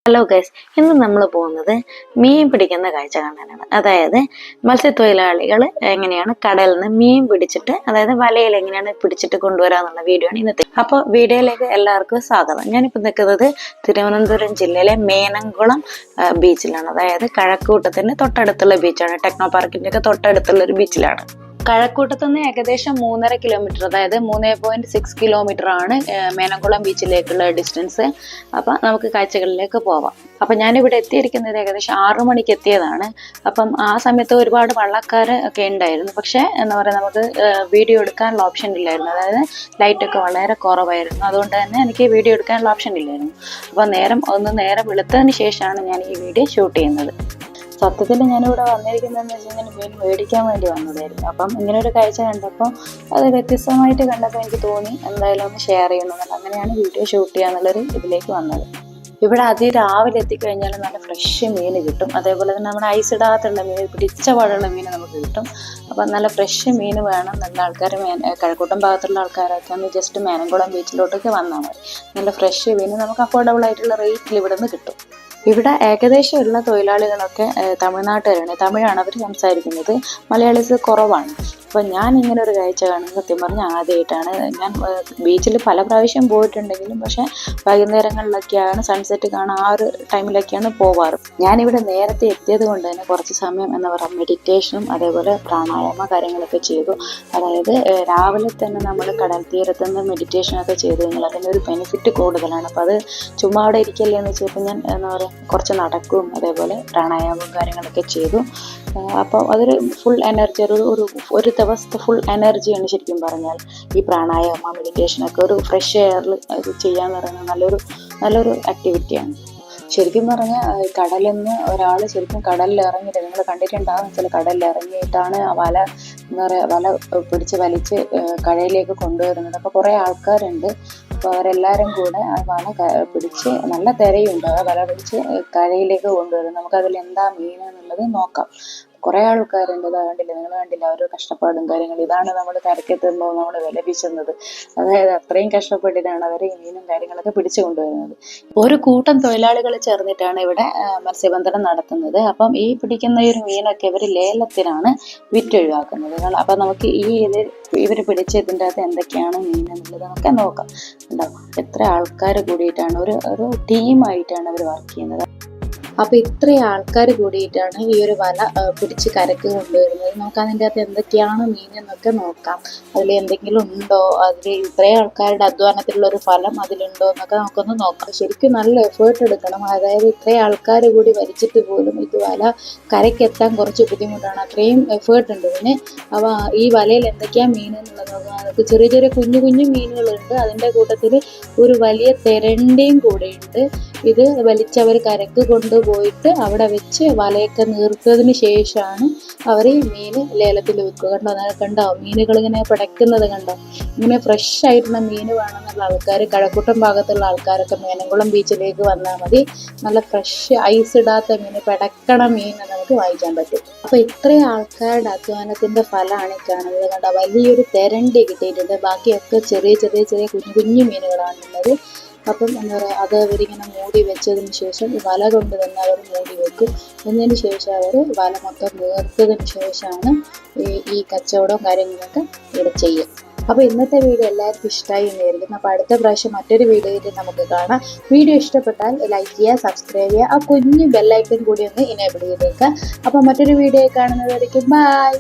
Hello guys, ഇന്ന് നമ്മൾ പോകുന്നത് മീൻ പിടിക്കുന്ന കാഴ്ച കാണാനാണ്. അതായത് മത്സ്യത്തൊഴിലാളികൾ എങ്ങനെയാണ് കടലിൽ നിന്ന് മീൻ പിടിച്ചിട്ട്, അതായത് വലയിൽ എങ്ങനെയാണ് പിടിച്ചിട്ട് കൊണ്ടുവരാന്നുള്ള വീഡിയോ ആണ് ഇന്നത്തെ. അപ്പോൾ വീഡിയോയിലേക്ക് എല്ലാവർക്കും സ്വാഗതം. ഞാനിപ്പോൾ നിൽക്കുന്നത് തിരുവനന്തപുരം ജില്ലയിലെ മേനംകുളം ബീച്ചിലാണ്. അതായത് കഴക്കൂട്ടത്തിന് തൊട്ടടുത്തുള്ള ബീച്ചാണ്. ടെക്നോ പാർക്കിന്റെ ഒക്കെ തൊട്ടടുത്തുള്ള ഒരു ബീച്ചിലാണ്. കഴക്കൂട്ടത്തു നിന്ന് ഏകദേശം 3.5 കിലോമീറ്റർ, അതായത് 3.6 കിലോമീറ്റർ ആണ് മേനംകുളം ബീച്ചിലേക്കുള്ള ഡിസ്റ്റൻസ്. അപ്പം നമുക്ക് കാഴ്ചകളിലേക്ക് പോവാം. അപ്പം ഞാനിവിടെ എത്തിയിരിക്കുന്നത് ഏകദേശം 6 മണിക്ക് എത്തിയതാണ്. അപ്പം ആ സമയത്ത് ഒരുപാട് വള്ളക്കാർ ഒക്കെ ഉണ്ടായിരുന്നു. പക്ഷേ എന്താ പറയുക, നമുക്ക് വീഡിയോ എടുക്കാനുള്ള ഓപ്ഷൻ ഇല്ലായിരുന്നു. അതായത് ലൈറ്റൊക്കെ വളരെ കുറവായിരുന്നു. അതുകൊണ്ട് തന്നെ എനിക്ക് വീഡിയോ എടുക്കാനുള്ള ഓപ്ഷൻ ഇല്ലായിരുന്നു. അപ്പം നേരം വെളുത്തതിന് ശേഷമാണ് ഞാൻ ഈ വീഡിയോ ഷൂട്ട് ചെയ്യുന്നത്. സത്യത്തിൽ ഞാനിവിടെ വന്നിരിക്കുന്നതെന്ന് വെച്ച് കഴിഞ്ഞാൽ മീൻ മേടിക്കാൻ വേണ്ടി വന്നതായിരുന്നു. അപ്പം ഇങ്ങനെ ഒരു കാഴ്ച കണ്ടപ്പോൾ അത് വ്യത്യസ്തമായിട്ട് കണ്ടപ്പോൾ എനിക്ക് തോന്നി എന്തായാലും ഒന്ന് ഷെയർ ചെയ്യണമെന്നുള്ളത്. അങ്ങനെയാണ് വീഡിയോ ഷൂട്ട് ചെയ്യാന്നുള്ളൊരു ഇതിലേക്ക് വന്നത്. ഇവിടെ രാവിലെ എത്തിക്കഴിഞ്ഞാൽ നല്ല ഫ്രഷ് മീൻ കിട്ടും. അതേപോലെ തന്നെ നമ്മുടെ ഐസ് ഇടാത്തുള്ള മീൻ, പിടിച്ച പാടുള്ള മീൻ നമുക്ക് കിട്ടും. അപ്പം നല്ല ഫ്രഷ് മീൻ വേണം. നല്ല ആൾക്കാർ കഴക്കൂട്ടം ഭാഗത്തുള്ള ആൾക്കാരൊക്കെ ഒന്ന് ജസ്റ്റ് മേനംകുളം ബീച്ചിലോട്ടൊക്കെ വന്നാൽ മതി. നല്ല ഫ്രഷ് മീൻ നമുക്ക് അഫോർഡബിൾ ആയിട്ടുള്ള റേറ്റിൽ ഇവിടെ നിന്ന് കിട്ടും. ഇവിടെ ഏകദേശം ഉള്ള തൊഴിലാളികളൊക്കെ തമിഴ്നാട്ടുകാരാണ്. തമിഴാണ് അവർ സംസാരിക്കുന്നത്. മലയാളീസ് കുറവാണ്. അപ്പോൾ ഞാൻ ഇങ്ങനെ ഒരു കാഴ്ച കാണുന്നത് സത്യം പറഞ്ഞാൽ ആദ്യമായിട്ടാണ്. ഞാൻ ബീച്ചിൽ പല പ്രാവശ്യം പോയിട്ടുണ്ടെങ്കിലും പക്ഷേ വൈകുന്നേരങ്ങളിലൊക്കെയാണ് സൺസെറ്റ് കാണാൻ, ആ ഒരു ടൈമിലൊക്കെയാണ് പോവാറ്. ഞാനിവിടെ നേരത്തെ എത്തിയത് കൊണ്ട് തന്നെ കുറച്ച് സമയം എന്താ പറയുക മെഡിറ്റേഷനും അതേപോലെ പ്രാണായാമ കാര്യങ്ങളൊക്കെ ചെയ്തു. അതായത് രാവിലെ തന്നെ നമ്മൾ കടൽ തീരത്ത് നിന്ന് മെഡിറ്റേഷനൊക്കെ ചെയ്ത് കഴിഞ്ഞാൽ അതിൻ്റെ ഒരു ബെനിഫിറ്റ് കൂടുതലാണ്. അപ്പോൾ അത് ചുമ്മാ അവിടെ ഇരിക്കല്ലേ എന്ന് വെച്ചപ്പോൾ ഞാൻ എന്താ പറയുക കുറച്ച് നടക്കും, അതേപോലെ പ്രാണായാമവും കാര്യങ്ങളൊക്കെ ചെയ്തു. അപ്പോൾ അതൊരു ഫുൾ എനർജി, ഒരു ദിവസത്തെ ഫുൾ എനർജിയാണ് ശരിക്കും പറഞ്ഞാൽ ഈ പ്രാണായാമ മെഡിറ്റേഷനൊക്കെ. ഒരു ഫ്രഷ് എയറിൽ അത് ചെയ്യാന്ന് പറയുന്നത് നല്ലൊരു ആക്ടിവിറ്റിയാണ്. ശരിക്കും പറഞ്ഞാൽ കടലിൽ നിന്ന് ഒരാൾ ശരിക്കും കടലിൽ ഇറങ്ങിയിട്ട്, നിങ്ങൾ കണ്ടിട്ടുണ്ടാകും ചില കടലിൽ ഇറങ്ങിയിട്ടാണ് ആ വല എന്താ പറയുക വല വലിച്ച് കരയിലേക്ക് കൊണ്ടുവരുന്നത്. അപ്പോൾ കുറേ ആൾക്കാരുണ്ട്. അപ്പോൾ അവരെല്ലാവരും കൂടെ ആ വല പിടിച്ച്, നല്ല തിരയുണ്ട്, ആ വല പിടിച്ച് കരയിലേക്ക് കൊണ്ടുവരും. നമുക്കതിൽ എന്താ മീൻ എന്നുള്ളത് നോക്കാം. കുറേ ആൾക്കാരുണ്ട്. ഇത് കണ്ടില്ല, നിങ്ങൾ കണ്ടില്ല അവരുടെ കഷ്ടപ്പാടും കാര്യങ്ങളും. ഇതാണ് നമ്മൾ കരക്കെത്തുമ്പോൾ നമ്മൾ വിലപിച്ചുന്നത്. അതായത് അത്രയും കഷ്ടപ്പെട്ടിട്ടാണ് അവർ ഈ മീനും കാര്യങ്ങളൊക്കെ പിടിച്ചു കൊണ്ടുവരുന്നത്. ഒരു കൂട്ടം തൊഴിലാളികൾ ചേർന്നിട്ടാണ് ഇവിടെ മത്സ്യബന്ധനം നടത്തുന്നത്. അപ്പം ഈ പിടിക്കുന്ന ഒരു മീനൊക്കെ ഇവർ ലേലത്തിനാണ് വിറ്റൊഴിവാക്കുന്നത്. അപ്പം നമുക്ക് ഇവർ പിടിച്ചതിൻ്റെ അകത്ത് എന്തൊക്കെയാണ് മീൻ എന്നുള്ളത് നമുക്ക് നോക്കാം. ഉണ്ടാവും എത്ര ആൾക്കാർ കൂടിയിട്ടാണ്, ഒരു ടീമായിട്ടാണ് അവർ വർക്ക് ചെയ്യുന്നത്. അപ്പോൾ ഇത്രയും ആൾക്കാർ കൂടിയിട്ടാണ് ഈ ഒരു വല പിടിച്ച് കരക്ക് കൊണ്ടുവരുന്നത്. നമുക്ക് അതിൻ്റെ അകത്ത് എന്തൊക്കെയാണ് മീൻ എന്നൊക്കെ നോക്കാം. അതിൽ എന്തെങ്കിലും ഉണ്ടോ, അതിൽ ഇത്രയും ആൾക്കാരുടെ അധ്വാനത്തിലുള്ള ഒരു ഫലം അതിലുണ്ടോ എന്നൊക്കെ നമുക്കൊന്ന് നോക്കാം. ശരിക്കും നല്ല എഫേർട്ട് എടുക്കണം. അതായത് ഇത്രയും ആൾക്കാർ കൂടി വലിച്ചിട്ട് പോലും ഇത് വല കരയ്ക്കെത്താൻ കുറച്ച് ബുദ്ധിമുട്ടാണ്. അത്രയും എഫേർട്ട് ഉണ്ട് ഇതിന്. അപ്പോൾ ഈ വലയിൽ എന്തൊക്കെയാണ് മീൻ എന്നുള്ളത് നോക്കാം. അതൊക്കെ ചെറിയ ചെറിയ കുഞ്ഞു കുഞ്ഞു മീനുകളുണ്ട്. അതിൻ്റെ കൂട്ടത്തിൽ ഒരു വലിയ തെരണ്ടിയും കൂടെയുണ്ട്. ഇത് വലിച്ചവർ കരക്ക് കൊണ്ടുപോയിട്ട് അവിടെ വെച്ച് വലയൊക്കെ നിർത്തതിന് ശേഷമാണ് അവർ ഈ മീൻ ലേലത്തിൽ വിൽക്കുക. കണ്ടോ മീനുകൾ ഇങ്ങനെ പിടയ്ക്കുന്നത് കണ്ടോ. ഇങ്ങനെ ഫ്രഷ് ആയിട്ടുള്ള മീൻ വേണമെന്നുള്ള ആൾക്കാർ, കഴക്കൂട്ടം ഭാഗത്തുള്ള ആൾക്കാരൊക്കെ മേനംകുളം ബീച്ചിലേക്ക് വന്നാൽ മതി. നല്ല ഫ്രഷ് ഐസ് ഇടാത്ത മീൻ, പിടക്കണ മീൻ നമുക്ക് വാങ്ങിക്കാൻ പറ്റും. അപ്പോൾ ഇത്രയും ആൾക്കാരുടെ അധ്വാനത്തിൻ്റെ ഫലമാണ് ഈ കാണുന്നത്. കണ്ടോ വലിയൊരു തെരണ്ടി കിട്ടിയിട്ടുണ്ട്. ബാക്കിയൊക്കെ ചെറിയ ചെറിയ ചെറിയ കുഞ്ഞു കുഞ്ഞു മീനുകളാണുള്ളത്. അപ്പം എന്താ പറയുക, അത് അവരിങ്ങനെ മൂടി വെച്ചതിന് ശേഷം ഈ വല കൊണ്ട് തന്നെ അവർ മൂടി വെക്കും. എന്നതിന് ശേഷം അവർ വല മൊത്തം നേർത്തതിന് ശേഷമാണ് ഈ കച്ചവടവും കാര്യങ്ങളൊക്കെ ഇവിടെ ചെയ്യും. അപ്പോൾ ഇന്നത്തെ വീഡിയോ എല്ലാവർക്കും ഇഷ്ടമായി എന്നായിരിക്കുന്നു. അപ്പോൾ അടുത്ത പ്രാവശ്യം മറ്റൊരു വീഡിയോയിൽ നമുക്ക് കാണാം. വീഡിയോ ഇഷ്ടപ്പെട്ടാൽ ലൈക്ക് ചെയ്യുക, സബ്സ്ക്രൈബ് ചെയ്യുക, ആ കുഞ്ഞു ബെല്ലൈക്കൺ കൂടി ഒന്ന് ഇനേബിൾ ചെയ്തേക്കുക. അപ്പോൾ മറ്റൊരു വീഡിയോ കാണുന്നതായിരിക്കും. ബൈ.